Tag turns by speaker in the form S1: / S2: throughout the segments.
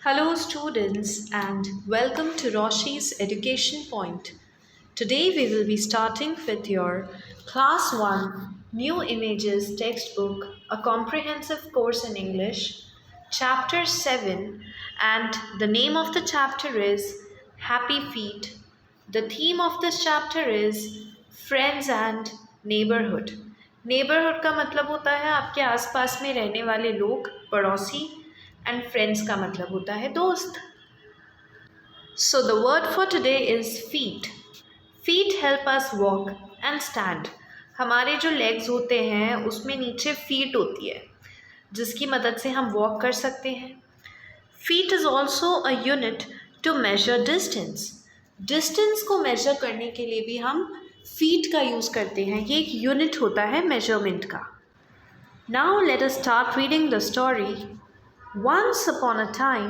S1: Hello, students, and welcome to Roshi's Education Point. Today, we will be starting with your Class 1 New Images textbook, a comprehensive course in English, Chapter 7, and the name of the chapter is Happy Feet. The theme of this chapter is Friends and Neighborhood. Neighbourhood का मतलब होता है आपके आसपास में रहने वाले लोग, पड़ोसी, एंड फ्रेंड्स का मतलब होता है दोस्त. So the word for today is feet. Feet help us walk and stand. हमारे जो लेग्स होते हैं उसमें नीचे फीट होती है जिसकी मदद से हम वॉक कर सकते हैं. Feet is also a unit to measure distance. Distance को मेजर करने के लिए भी हम फीट का यूज़ करते हैं. ये एक यूनिट होता है मेजरमेंट का. Now let us start reading the story. Once upon a time,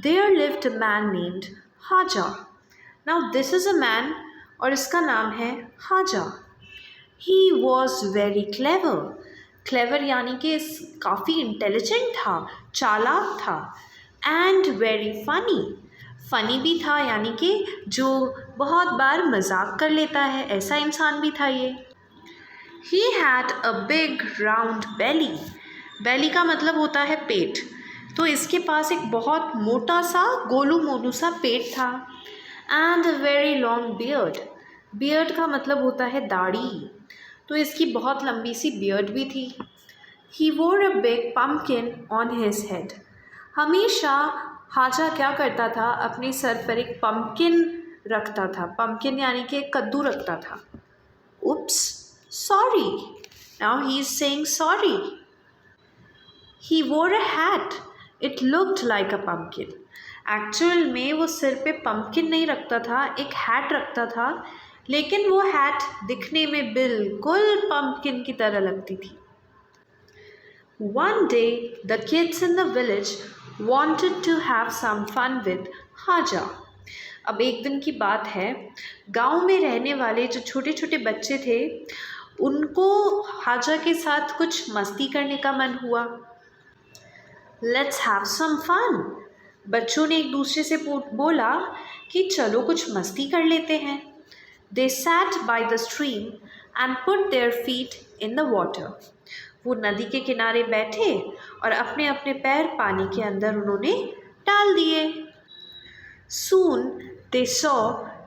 S1: there lived a man named Haja. Now this is a man और इसका नाम है हाजा. He was very clever. Clever यानी कि काफ़ी इंटेलिजेंट था, चालाक था. And very funny. Funny भी था यानी कि जो बहुत बार मजाक कर लेता है, ऐसा इंसान भी था ये. He had a big round belly. Belly का मतलब होता है पेट. तो इसके पास एक बहुत मोटा सा गोलू मोलू सा पेट था. And a very long beard. Beard का मतलब होता है दाढ़ी. तो इसकी बहुत लंबी सी बियर्ड भी थी. ही wore a big pumpkin on his head. हमेशा हाजा क्या करता था, अपने सर पर एक पम्पकिन रखता था. पम्पकिन यानी कि कद्दू रखता था. Oops, sorry. Now he is saying sorry. He wore a hat. It looked like a pumpkin. Actual में वो सिर पे पम्पकिन नहीं रखता था, एक हैट रखता था, लेकिन वो हैट दिखने में बिल्कुल पम्पकिन की तरह लगती थी. One day, the kids in the village wanted to have some fun with Haja. अब एक दिन की बात है, गांव में रहने वाले जो छोटे छोटे बच्चे थे उनको हाजा के साथ कुछ मस्ती करने का मन हुआ. Let's have some fun. बच्चों ने एक दूसरे से बोला कि चलो कुछ मस्ती कर लेते हैं. They sat by the stream and put their feet in the water. वो नदी के किनारे बैठे और अपने अपने पैर पानी के अंदर उन्होंने डाल दिए. Soon they saw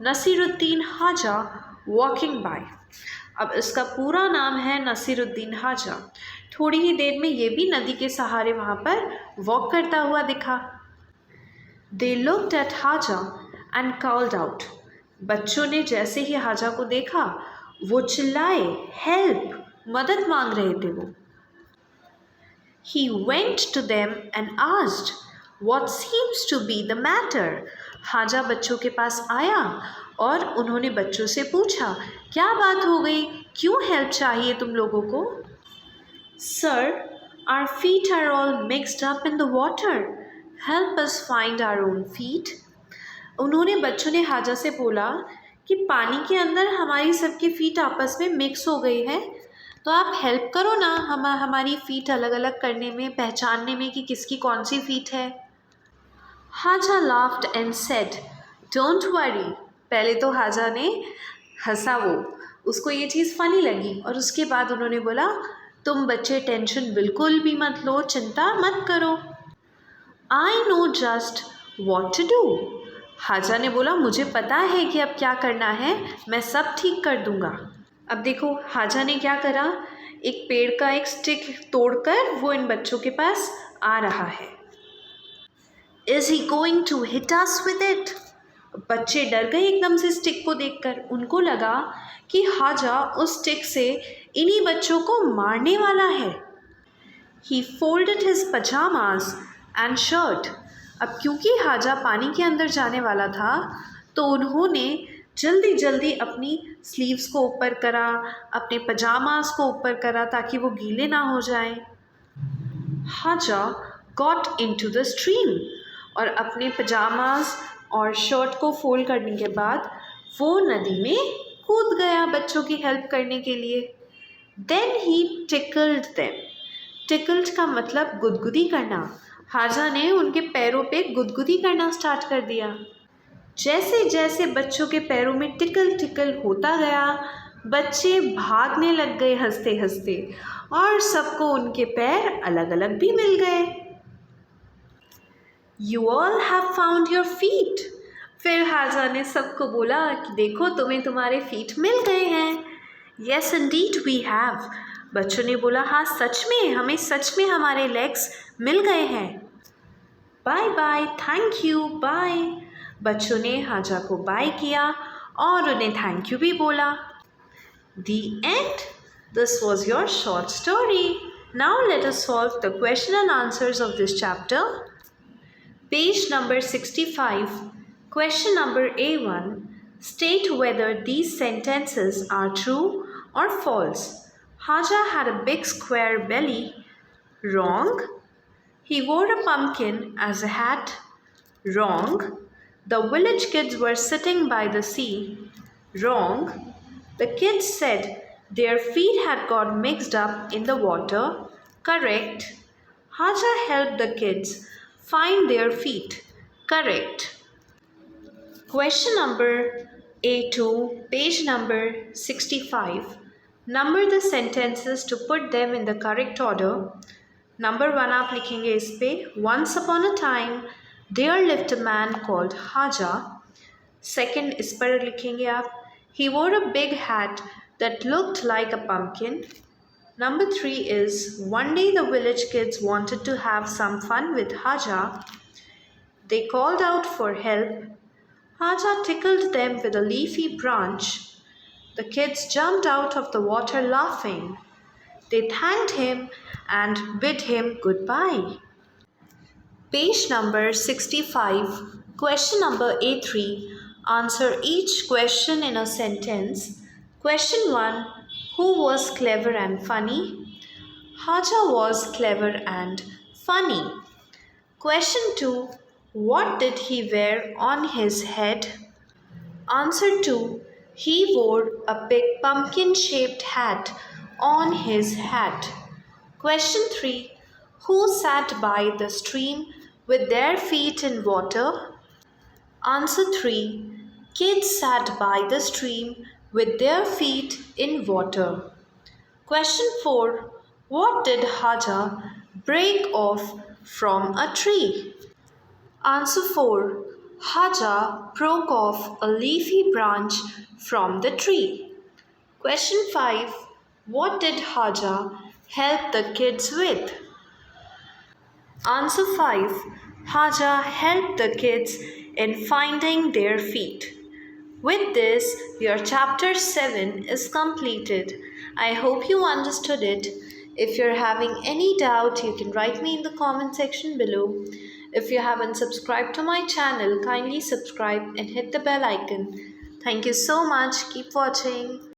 S1: नसीरुद्दीन हाजा walking by. अब इसका पूरा नाम है नसीरुद्दीन हाजा. थोड़ी ही देर में ये भी नदी के सहारे वहाँ पर वॉक करता हुआ दिखा. They looked at हाजा and called out. बच्चों ने जैसे ही हाजा को देखा वो चिल्लाए, हेल्प, मदद मांग रहे थे वो. He went to them and asked, what seems to be the matter? हाजा बच्चों के पास आया और उन्होंने बच्चों से पूछा, क्या बात हो गई, क्यों हेल्प चाहिए तुम लोगों को? Sir, our feet are all mixed up in the water. Help us find our own feet. उन्होंने बच्चों ने हाजा से बोला कि पानी के अंदर हमारी सबकी फ़ीट आपस में मिक्स हो गई है, तो आप हेल्प करो ना हमारी फ़ीट अलग अलग करने में, पहचानने में कि किसकी कौन सी फ़ीट है. Hodja laughed and said, don't worry. पहले तो हाजा ने हंसा, उसको ये चीज़ फ़नी लगी, और उसके बाद उन्होंने बोला, तुम बच्चे टेंशन बिल्कुल भी मत लो, चिंता मत करो. I know just what to do. Hodja ने बोला, मुझे पता है कि अब क्या करना है, मैं सब ठीक कर दूंगा. अब देखो हाजा ने क्या करा, एक पेड़ का एक स्टिक तोड़कर वो इन बच्चों के पास आ रहा है. Is he going to hit us with it. बच्चे डर गए एकदम से स्टिक को देखकर. उनको लगा कि हाजा उस स्टिक से इन्हीं बच्चों को मारने वाला है. He folded his pyjamas and shirt. अब क्योंकि हाजा पानी के अंदर जाने वाला था तो उन्होंने जल्दी जल्दी अपनी स्लीव्स को ऊपर करा, अपने पजामास को ऊपर करा ताकि वो गीले ना हो जाएं. हाजा गॉट इनटू द स्ट्रीम. और अपने पजामास और शर्ट को फोल्ड करने के बाद वो नदी में कूद गया बच्चों की हेल्प करने के लिए. Then he tickled them. Tickled का मतलब गुदगुदी करना. हाजा ने उनके पैरों पे गुदगुदी करना स्टार्ट कर दिया। जैसे जैसे बच्चों के पैरों में टिकल टिकल होता गया, बच्चे भागने लग गए हंसते हंसते, और सबको उनके पैर अलग अलग भी मिल गए। You all have found your feet. फिर हाजा ने सबको बोला कि देखो तुम्हें तुम्हारे फीट मिल गए हैं। Yes indeed we have. बच्चों ने बोला हाँ सच में, हमें सच में हमारे लेग्स मिल गए हैं। Bye bye, thank you, bye. बच्चों ने हाजा को बाय किया और उन्हें थैंक यू भी बोला। The end. This was your short story. Now let us solve the question and answers of this chapter. Page number 65. Question number A1. State whether these sentences are true or false. Haja had a big square belly. Wrong. He wore a pumpkin as a hat. Wrong. The village kids were sitting by the sea. Wrong. The kids said their feet had got mixed up in the water. Correct. Haja helped the kids find their feet. Correct. Question number A2, page number 65. Number the sentences to put them in the correct order. Number 1 आप लिखेंगे इस पे, Once upon a time there lived a man called Haja. Second इस पर लिखेंगे आप, He wore a big hat that looked like a pumpkin. Number 3 is, one day the village kids wanted to have some fun with Haja. They called out for help. Haja tickled them with a leafy branch. The kids jumped out of the water laughing. They thanked him and bid him goodbye. Page number 65. Question number A3. Answer each question in a sentence. Question 1. Who was clever and funny? Haja was clever and funny. Question 2. What did he wear on his head? Answer 2. He wore a big pumpkin-shaped hat on his hat. Question 3. Who sat by the stream with their feet in water? Answer 3. Kids sat by the stream with their feet in water. Question 4. What did Haja break off from a tree? Answer 4. Haja broke off a leafy branch from the tree. Question 5. What did Haja help the kids with? Answer 5. Haja helped the kids in finding their feet. With this, your chapter 7 is completed. I hope you understood it. If you're having any doubt, you can write me in the comment section below. If you haven't subscribed to my channel, kindly subscribe and hit the bell icon. Thank you so much. Keep watching.